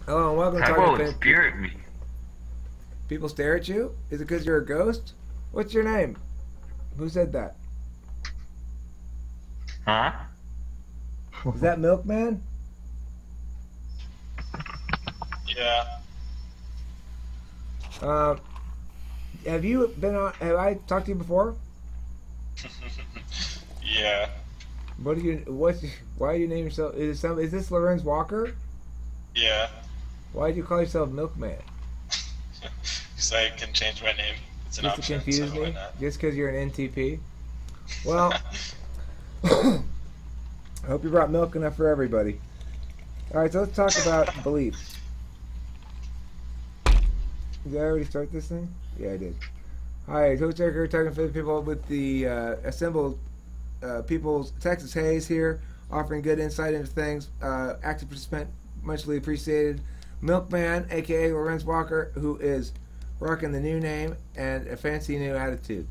Hello and welcome to Talk Talking about Fan. spirit me. People stare at you? Is it because you're a ghost? What's your name? Who said that? Huh? Is that Milkman? Yeah. Uh, have you been on? Have I talked to you before? Yeah. What do you? What's? Why do you name yourself? Is this Lorenz Walker? Yeah. Why do you call yourself Milkman? So I can change my name. It's an Just to option, confuse so why me? not? Just because you're an NTP? Well, I hope you brought milk enough for everybody. All right, so let's talk about beliefs. Did I already start this thing? Yeah, I did. Hi, Coach Eric talking for the people with the assembled people's Texas Hayes here, offering good insight into things. Active participant, muchly appreciated. Milkman, aka Lorenz Walker, who is rocking the new name and a fancy new attitude.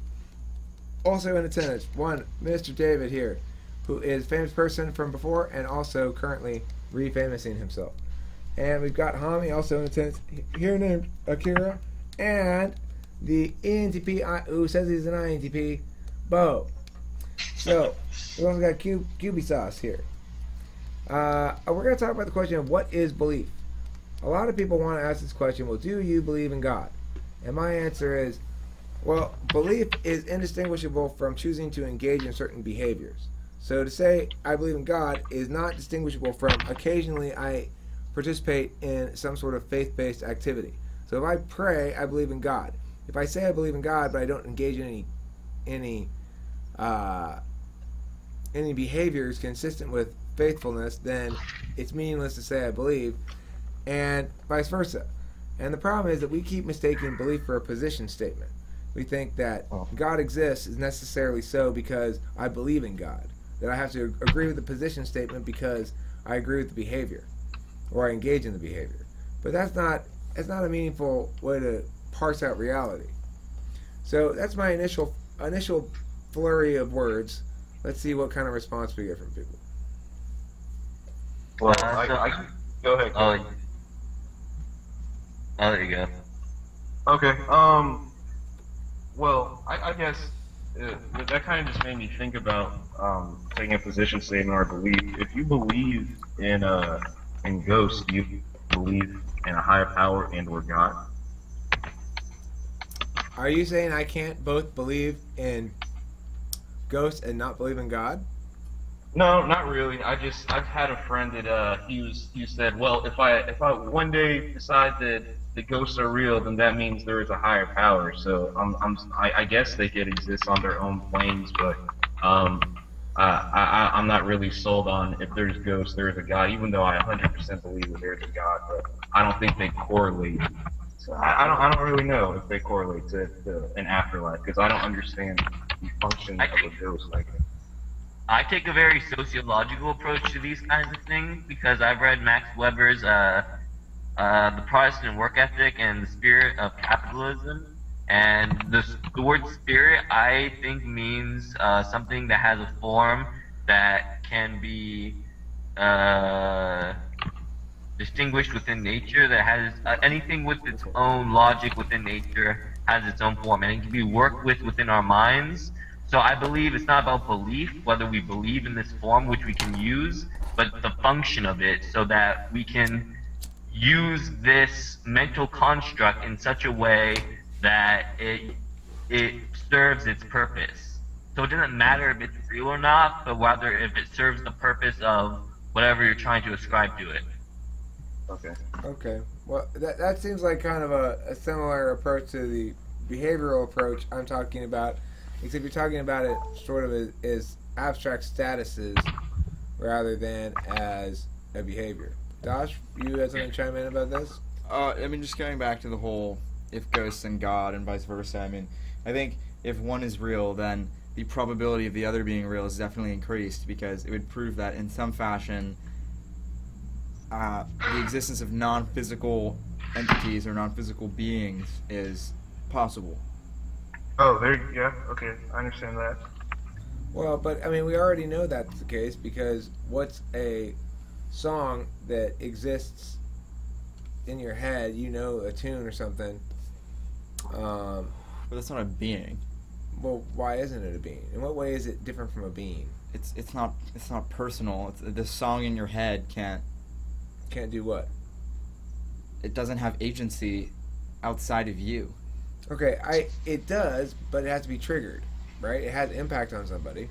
Also in attendance, one Mr. David here, who is a famous person from before and also currently refamousing himself. And we've got Hami also in attendance here named Akira, and the ENTP who says he's an INTP, Bo. So we also got QB Sauce here. We're going to talk about the question of what is belief. A lot of people want to ask this question, well, do you believe in God? And my answer is, well, belief is indistinguishable from choosing to engage in certain behaviors. So to say I believe in God is not distinguishable from occasionally I participate in some sort of faith-based activity. So if I pray, I believe in God. If I say I believe in God, but I don't engage in any behaviors consistent with faithfulness, then it's meaningless to say I believe, and vice versa. And the problem is that we keep mistaking belief for a position statement. We think that God exists is necessarily so because I believe in God. That I have to agree with the position statement because I agree with the behavior, or I engage in the behavior. But that's not a meaningful way to parse out reality. So that's my initial flurry of words. Let's see what kind of response we get from people. Well, So, I go ahead. Go ahead. oh, there you go. Okay. Well, I guess that kind of just made me think about taking a position statement or belief. If you believe in ghosts, do you believe in a higher power and or God? Are you saying I can't both believe in ghosts and not believe in God? No, not really. I've had a friend that he said, well, if I one day decide that the ghosts are real, then that means there is a higher power. So I guess they could exist on their own planes, but um I'm not really sold on if there's ghosts, there is a God, even though I 100% believe that there's a God, but I don't think they correlate. So I don't really know if they correlate to an afterlife because I don't understand the function I of take a ghost like that. I take a very sociological approach to these kinds of things because I've read Max Weber's The Protestant Work Ethic and the Spirit of Capitalism. And the word spirit, I think, means something that has a form that can be uh, distinguished within nature, that has anything with its own logic within nature has its own form, and it can be worked with within our minds. So I believe it's not about belief, whether we believe in this form, which we can use, but the function of it, so that we can use this mental construct in such a way that it serves its purpose. So it doesn't matter if it's real or not, but rather if it serves the purpose of whatever you're trying to ascribe to it. Okay. Okay. Well, that seems like kind of a similar approach to the behavioral approach I'm talking about, except you're talking about it sort of as abstract statuses rather than as a behavior. Josh, you had something to chime in about this? I mean, just going back to the whole if ghosts and God and vice versa. I mean, I think if one is real, then the probability of the other being real is definitely increased because it would prove that in some fashion, the existence of non-physical entities or non-physical beings is possible. Oh, yeah, okay, I understand that. Well, but I mean, we already know that's the case because what's a song that exists in your head, you know a tune or something. But that's not a being. Well, why isn't it a being? In what way is it different from a being? It's not personal. The song in your head can't. Can't do what? It doesn't have agency outside of you. Okay, it does, but it has to be triggered, right? It has impact on somebody.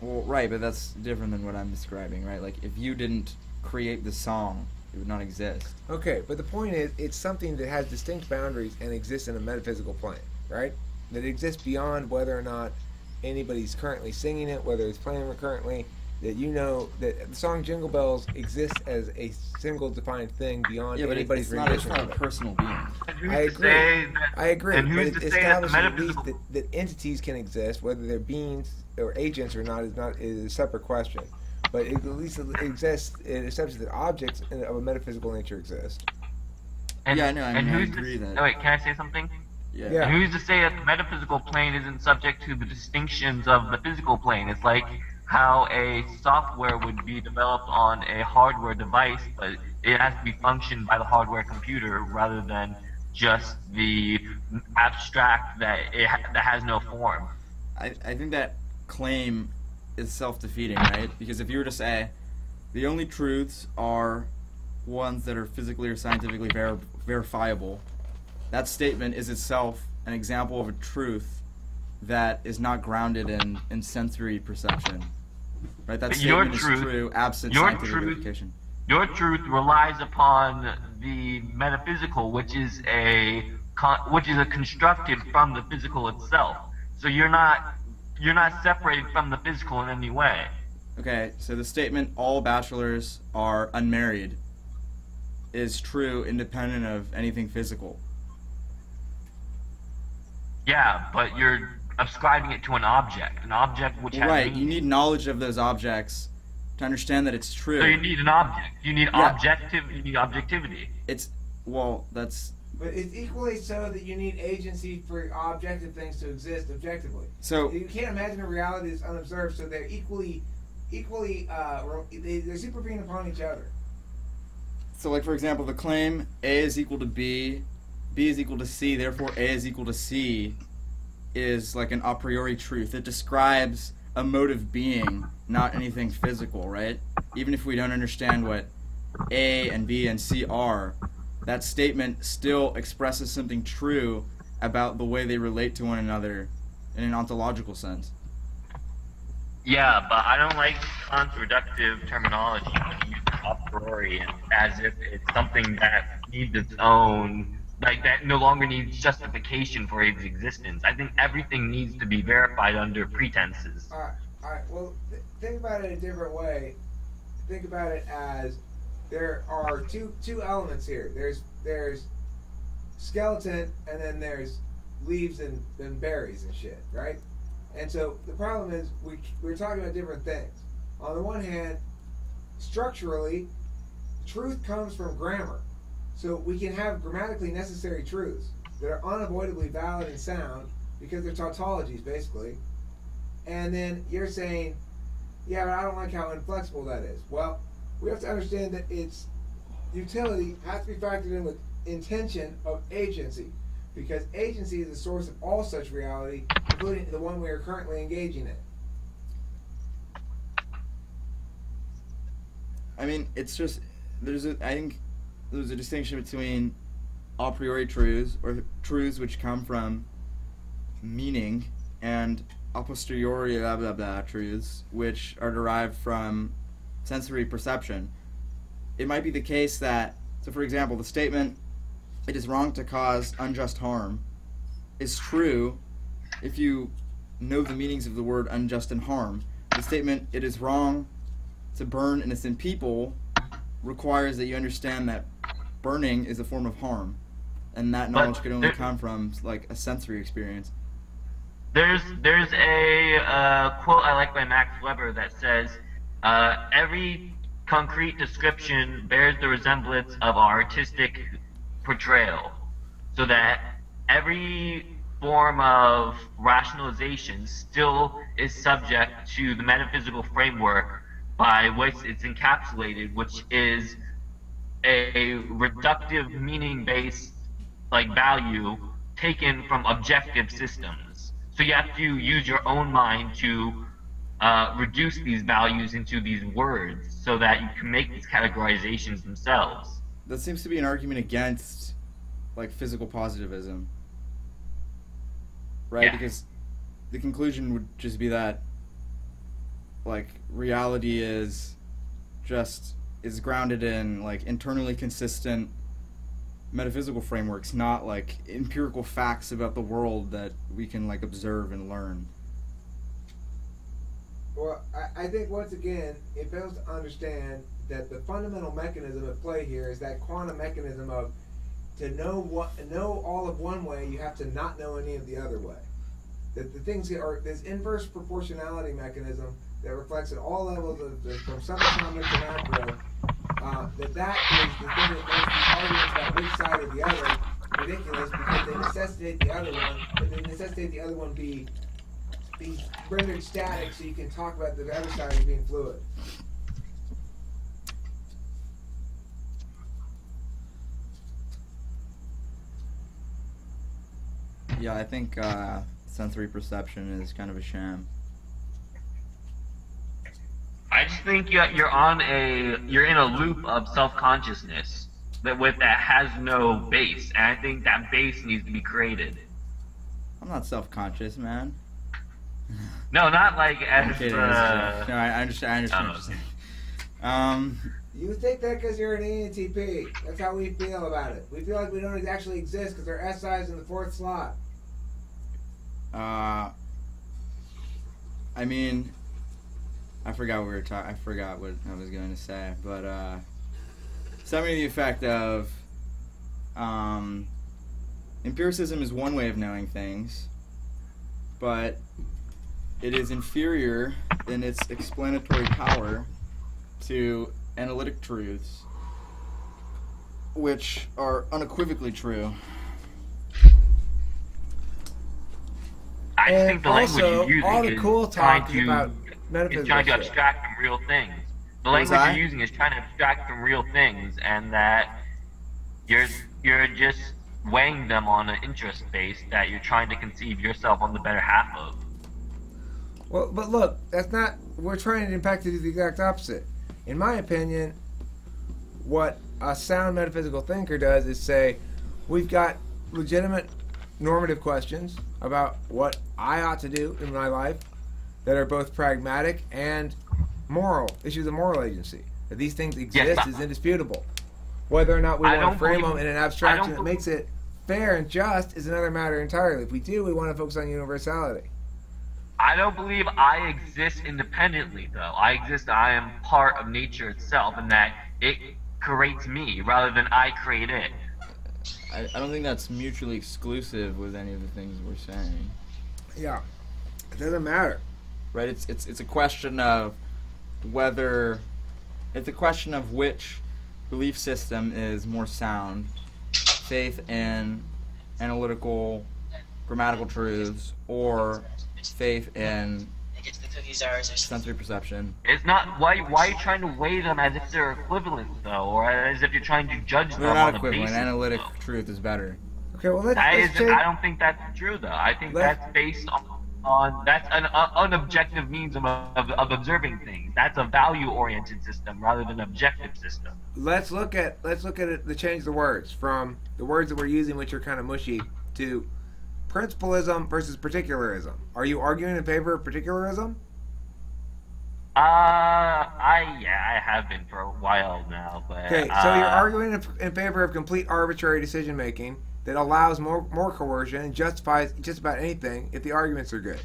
Well, right, but that's different than what I'm describing, right? Like, if you didn't create the song, it would not exist. Okay, but the point is, it's something that has distinct boundaries and exists in a metaphysical plane, right? That exists beyond whether or not anybody's currently singing it, whether it's playing it currently, that you know that the song Jingle Bells exists as a single defined thing beyond anybody's it's not a of it. personal being. And who's I to agree. say that- I agree, And but who's it to say that the establishes at least metaphysical? that entities can exist, whether they're beings or agents or not is a separate question. But it, at least it exists. It establishes that objects of a metaphysical nature exist. And, Yeah, I know, I and mean, I who's agree to, that- Oh wait, can I say something? Yeah. Yeah. And who's to say that the metaphysical plane isn't subject to the distinctions of the physical plane? It's like how a software would be developed on a hardware device, but it has to be functioned by the hardware computer rather than just the abstract that that has no form. I think that claim is self-defeating, right? Because if you were to say the only truths are ones that are physically or scientifically verifiable, that statement is itself an example of a truth that is not grounded in sensory perception. Right? That But your statement truth- is true absent your scientific truth- verification. Your truth relies upon the metaphysical, which is constructed from the physical itself. So you're not separated from the physical in any way. Okay, so the statement all bachelors are unmarried is true independent of anything physical. Yeah, but you're ascribing it to an object which has Right, meaning. you need knowledge of those objects to understand that it's true. So you need an object. You need Yeah. You need objectivity. That's But it's equally so that you need agency for objective things to exist objectively. so You can't imagine a reality that's unobserved, so they're they're supervening upon each other. like for example, the claim A is equal to B, B is equal to C, therefore A is equal to C is like an a priori truth. It describes a mode of being, not anything physical, right? Even if we don't understand what A and B and C are, that statement still expresses something true about the way they relate to one another in an ontological sense. Yeah, but I don't like counterproductive terminology when you use a priori as if it's something that needs its own, like that no longer needs justification for its existence. I think everything needs to be verified under pretenses. All right. Well, think about it a different way. Think about it as there are two elements here. There's skeleton, and then there's leaves and berries and shit, right? And so the problem is we're talking about different things. On the one hand, structurally, truth comes from grammar. So we can have grammatically necessary truths that are unavoidably valid and sound because they're tautologies, basically. And then you're saying, yeah, but I don't like how inflexible that is. Well, we have to understand that its utility has to be factored in with intention of agency, because agency is the source of all such reality, including the one we are currently engaging in. I mean, it's just I think there's a distinction between a priori truths, or truths which come from meaning, and a posteriori blah blah blah truths which are derived from sensory perception. It might be the case that, so for example, the statement "it is wrong to cause unjust harm" is true if you know the meanings of the word unjust and harm. The statement "it is wrong to burn innocent people" requires that you understand that burning is a form of harm, and that knowledge could only come from like a sensory experience. There's a quote I like by Max Weber that says, every concrete description bears the resemblance of artistic portrayal, so that every form of rationalization still is subject to the metaphysical framework by which it's encapsulated, which is a reductive meaning-based like value taken from objective systems. So you have to use your own mind to reduce these values into these words so that you can make these categorizations themselves. That seems to be an argument against, like, physical positivism, right? Yeah. Because the conclusion would just be that, like, reality is grounded in, like, internally consistent metaphysical frameworks, not, like, empirical facts about the world that we can, like, observe and learn. Well, I think once again, it fails to understand that the fundamental mechanism at play here is that quantum mechanism of to know all of one way, you have to not know any of the other way. That the things are this inverse proportionality mechanism that reflects at all levels of from subatomic to macro. That is the thing that makes these arguments about which side or the other ridiculous because they necessitate the other one, but they necessitate the other one be rendered static so you can talk about the other side as being fluid. Yeah, I think sensory perception is kind of a sham. I just think you're in a loop of self-consciousness that has no base, and I think that base needs to be created. I'm not self-conscious, man. No, not like I'm as kidding. No, I understand what you're saying. You think that because you're an ENTP. That's how we feel about it. We feel like we don't actually exist because our SI's in the fourth slot. I mean, I forgot what we were talking. I forgot what I was going to say, but something to the effect of empiricism is one way of knowing things, but it is inferior in its explanatory power to analytic truths, which are unequivocally true. I And think the language also, you're all the using cool is trying talk to about is metaphysical trying to shit. abstract from real things. The What was language that? you're using is trying to abstract from real things, and that you're just weighing them on an interest base that you're trying to conceive yourself on the better half of. Well, but look, that's not. We're trying to impact to do the exact opposite. In my opinion, what a sound metaphysical thinker does is say, we've got legitimate normative questions about what I ought to do in my life that are both pragmatic and moral, issues of moral agency. That these things exist Yes, is indisputable. Whether or not we I want to don't frame believe- them in an I abstraction don't that makes it fair and just is another matter entirely. If we do, we want to focus on universality. I don't believe I exist independently, though. I am part of nature itself, and that it creates me rather than I create it. I don't think that's mutually exclusive with any of the things we're saying. Yeah, it doesn't matter. Right? It's a question of whether it's a question of which belief system is more sound: faith in analytical grammatical truths or faith in sensory perception. It's not why are you trying to weigh them as if they're equivalent, though, or as if you're trying to judge them They're on not the equivalent. basis. Analytic though. truth is better. Okay, well let's I change. don't think that's true, though. I think Let's- that's based on that's an unobjective means of observing things. That's a value-oriented system rather than an objective system. Let's look at it. The change the words from the words that we're using, which are kind of mushy, to principalism versus particularism. Are you arguing in favor of particularism? I have been for a while now, but Okay, so you're arguing in favor of complete arbitrary decision making that allows more coercion and justifies just about anything if the arguments are good.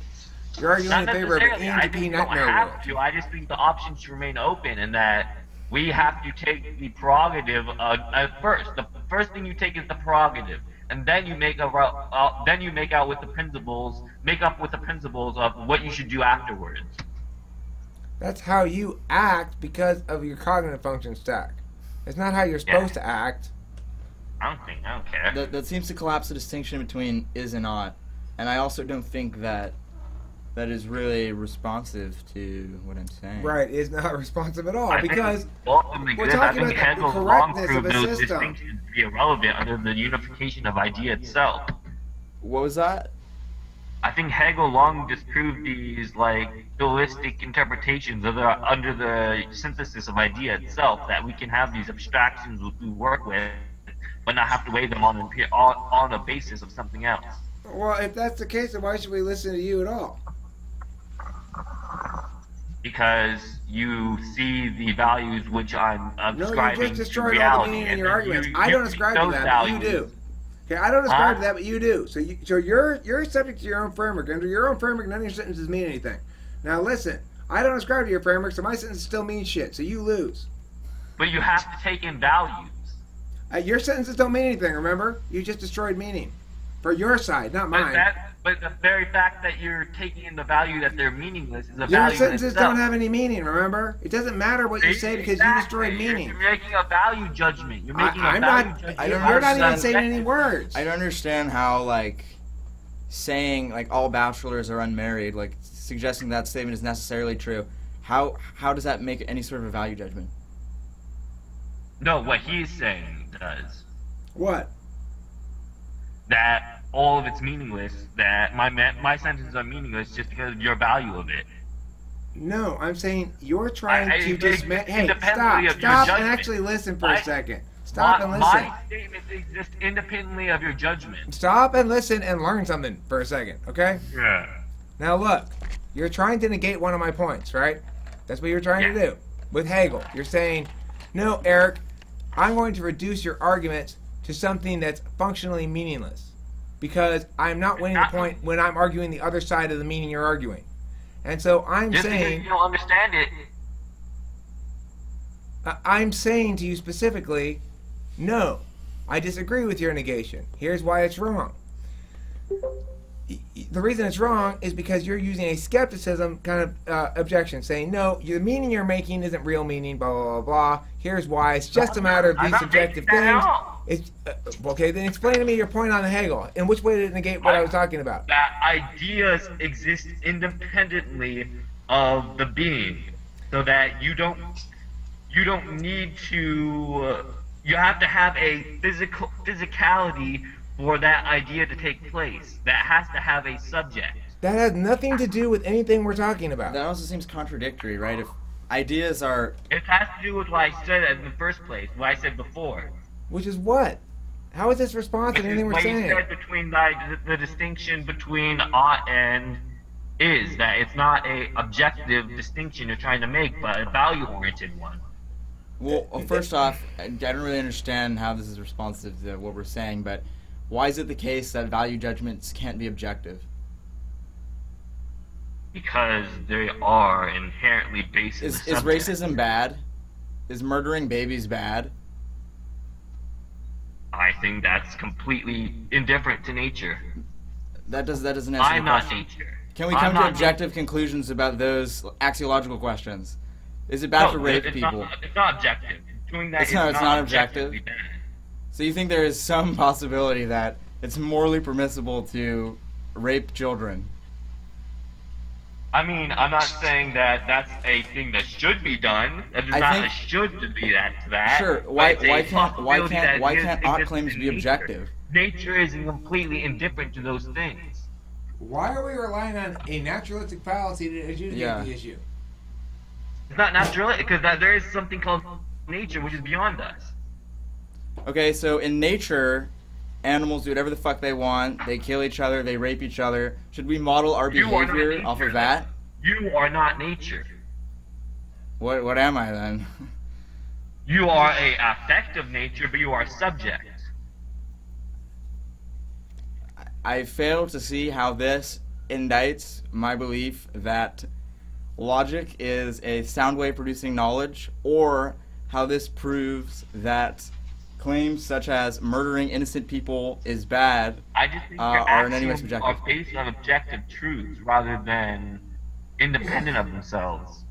You're arguing Not in favor of an necessarily. I think ENTP you don't nightmare have world. to. I just think the options should remain open, and that we have to take the prerogative first. The first thing you take is the prerogative, and then you make out with the principles, make up with the principles of what you should do afterwards. That's how you act because of your cognitive function stack. It's not how you're supposed to act. I don't care. That seems to collapse the distinction between is and ought, and I also don't think that that is really responsive to what I'm saying. Right, is not responsive at all I think because it's ultimately we're good. talking I think about the Hegel's long correctness proved of a those system. distinctions to be irrelevant under the unification of idea itself. What was that? I think Hegel long disproved these like dualistic interpretations of under the synthesis of idea itself, that we can have these abstractions we work with, but not have to weigh them on a basis of something else. Well, if that's the case, then why should we listen to you at all? Because you see the values which I'm No, you ascribing just to destroyed all the reality, meaning in and your then arguments. you I don't use ascribe to those that, but you values. do. Okay, I don't ascribe to Huh? that, but you do. So you're subject to your own framework. Under your own framework, none of your sentences mean anything. Now listen, I don't ascribe to your framework, so my sentences still mean shit. So you lose. But you have to take in values. Your sentences don't mean anything. Remember, you just destroyed meaning for your side, not mine. But the very fact that you're taking in the value that they're meaningless is a Your value in sentences itself. don't have any meaning. Remember, it doesn't matter what you say because you destroyed meaning. You're making a value judgment. You're making I'm a value not. judgment. I don't You're not even understand. saying any words. I don't understand how, like, saying, like, all bachelors are unmarried, like, suggesting that statement is necessarily true. How does that make any sort of a value judgment? No, what he's saying does. What? That all of it's meaningless. That my sentences are meaningless just because of your value of it. No, I'm saying you're trying to dismiss. Hey, independently stop of your and judgment. actually listen for a I- second. Stop and listen. My statements exist independently of your judgment. Stop and listen and learn something for a second, okay? Yeah. Now look, you're trying to negate one of my points, right? That's what you're trying to do with Hegel. You're saying, no, Eric, I'm going to reduce your arguments to something that's functionally meaningless because I'm not winning the point when I'm arguing the other side of the meaning you're arguing. And so I'm Just because saying, you don't understand it. I'm saying to you specifically, no, I disagree with your negation. Here's why it's wrong. The reason it's wrong is because you're using a skepticism kind of objection, saying, no, the meaning you're making isn't real meaning, blah, blah, blah, blah. Here's why. It's just a matter of I'm these not subjective making that things. at all. It's, okay, then explain to me your point on Hegel. In which way did it negate what I was talking about? That ideas exist independently of the being, so that you don't need to. You have to have a physicality for that idea to take place. That has to have a subject. That has nothing to do with anything we're talking about. That also seems contradictory, right? If ideas are... It has to do with what I said in the first place, what I said before. Which is what? How is this responsive to anything we're What you saying? said between the distinction between ought and is, that it's not a objective distinction you're trying to make, but a value-oriented one. Well, first off, I don't really understand how this is responsive to what we're saying, but why is it the case that value judgments can't be objective? Because they are inherently based in Is the subject. racism bad? Is murdering babies bad? I think that's completely indifferent to nature. That doesn't answer the I'm not question. nature. Can we I'm come to not objective conclusions about those axiological questions? Is it bad No, to rape it's people? It's not objective. Doing that It's is not objective? objectively bad. So you think there is some possibility that it's morally permissible to rape children? I mean, I'm not saying that that's a thing that should be done. That is I not think- a should to be that. Sure. but Why it's a can't possibility that ought exists claims in be nature. objective? Nature is completely indifferent to those things. Why are we relying on a naturalistic fallacy to adjudicate Yeah. the issue? It's not natural because there is something called nature which is beyond us. Okay, so in nature, animals do whatever the fuck they want. They kill each other. They rape each other. Should we model our You are not behavior off nature. of that? You are not nature. What am I then? You are a effect of nature, but you are subject. I fail to see how this indicts my belief that logic is a sound way of producing knowledge, or how this proves that claims such as murdering innocent people is bad. I just think your Are in any way axioms subjective. are based on objective truths rather than independent of themselves.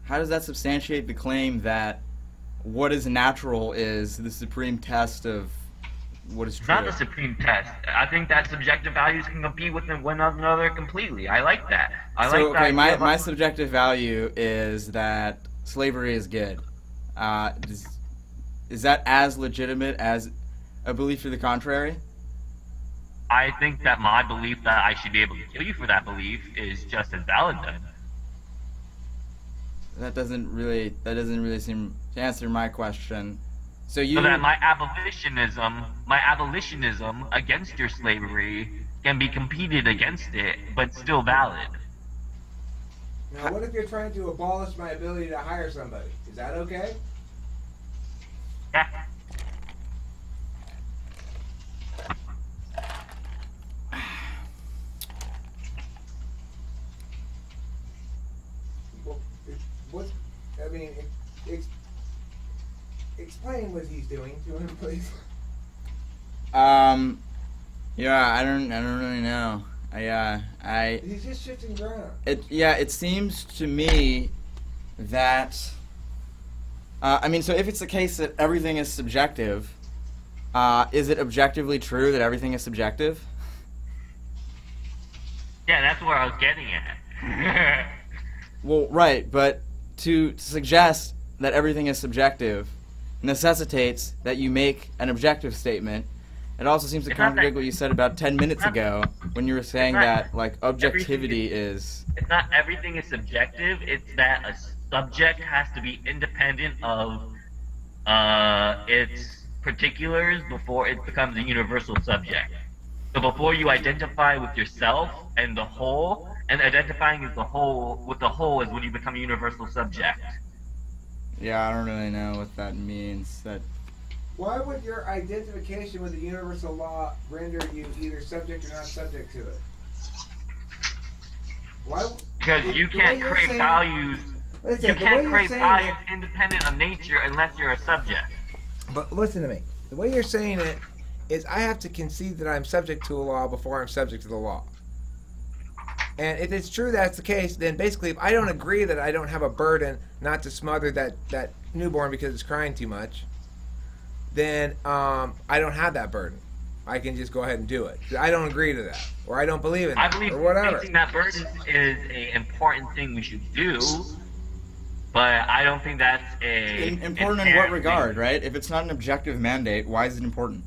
How does that substantiate the claim that what is natural is the supreme test of what is It's true. not the supreme test. I think that subjective values can compete with one another completely. I like that. I like that. Okay, my idea subjective value is that slavery is good. Is that as legitimate as a belief to the contrary? I think that my belief that I should be able to kill you for that belief is just as valid then. That doesn't really seem to answer my question. So you So that my abolitionism against your slavery can be competed against it, but still valid. Now, what if you're trying to abolish my ability to hire somebody? Is that okay? Yeah. Well, what's, I mean, explain what he's doing to him, please. Yeah, I don't really know. He's just shifting ground. It seems to me that, I mean, so if it's the case that everything is subjective, is it objectively true that everything is subjective? Yeah, that's where I was getting at. Well, right, but to suggest that everything is subjective necessitates that you make an objective statement. It also seems to It's not contradict that- what you said about 10 minutes ago when you were saying not that, like, objectivity is... It's not everything is subjective, it's that a subject has to be independent of its particulars before it becomes a universal subject. So before you identify with yourself and the whole, and identifying with the whole is when you become a universal subject. Yeah, I don't really know what that means. Why would your identification with the universal law render you either subject or not subject to it? Why? Because you can't create values. Listen, You the way can't you're create saying values independent of nature unless you're a subject. But listen to me. The way you're saying it is I have to concede that I'm subject to a law before I'm subject to the law. And if it's true that's the case, then basically if I don't agree that I don't have a burden not to smother that newborn because it's crying too much, then I don't have that burden. I can just go ahead and do it. I don't agree to that. Or I don't believe in I that. believe or whatever. facing that burden is an important thing we should do, but I don't think that's a Important in what inherent regard, thing. right? If it's not an objective mandate, why is it important?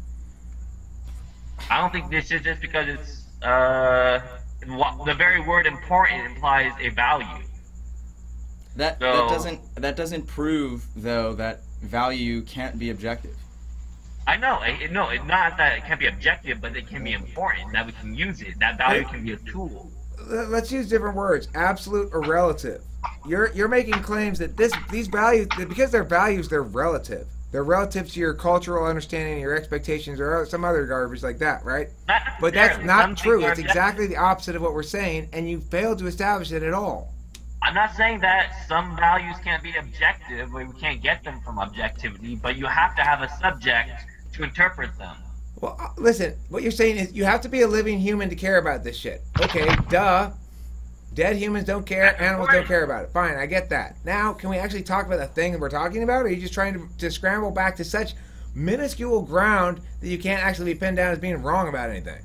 I don't think this is just because it's the very word important implies a value. That So- doesn't prove, though, that value can't be objective. I know, it's not that it can't be objective, but it can be important, that we can use it. That value can be a tool. Let's use different words. Absolute or relative. You're making claims that these values, because they're values, they're relative. They're relative to your cultural understanding, your expectations, or some other garbage like that, right? Not But that's necessarily. not Some true. things are It's exactly the opposite of what we're saying, and you failed to establish it at all. I'm not saying that some values can't be objective, or we can't get them from objectivity, but you have to have a subject to interpret them. Well, listen, what you're saying is you have to be a living human to care about this shit. Okay, duh. Dead humans don't care, animals don't care about it. Fine, I get that. Now, can we actually talk about the thing that we're talking about, or are you just trying to scramble back to such minuscule ground that you can't actually be pinned down as being wrong about anything?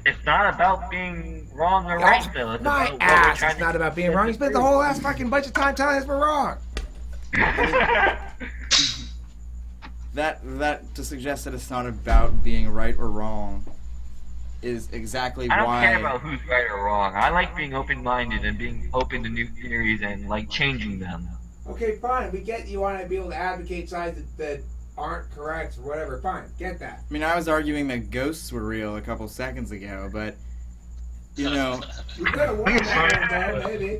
It's not about being wrong or right, Phil. It's My about what we're ass! trying It's not about being wrong. You spent the whole last fucking bunch of time telling us we're wrong. That to suggest that it's not about being right or wrong is exactly I don't why. care about who's right or wrong. I like being open-minded and being open to new theories and like changing them. Okay, fine. We get you want to be able to advocate sides that aren't correct or whatever. Fine, get that. I mean, I was arguing that ghosts were real a couple seconds ago, but you know, You could have won that one, though, maybe.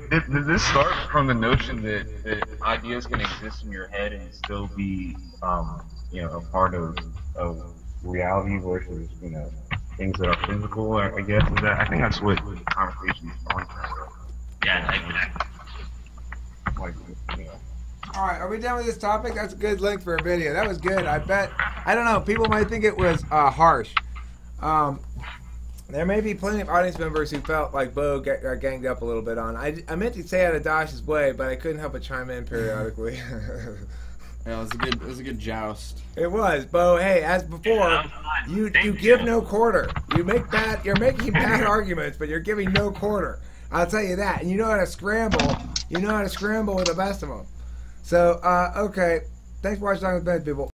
Does this start from the notion that ideas can exist in your head and still be, a part of reality versus, things that are physical? I guess I think that's what the conversation is on. Yeah, like that. Like, All right, are we done with this topic? That's a good length for a video. That was good. I bet. I don't know. People might think it was harsh. There may be plenty of audience members who felt like Bo got ganged up a little bit on. I meant to say out of Dash's way, but I couldn't help but chime in periodically. Yeah, it was a good joust. It was, Bo. Hey, as before, Yeah, that was fun. you Thank give no quarter. You're making bad arguments, but you're giving no quarter. I'll tell you that. And you know how to scramble. You know how to scramble with the best of them. So, okay. Thanks for watching Talking with Ben, people.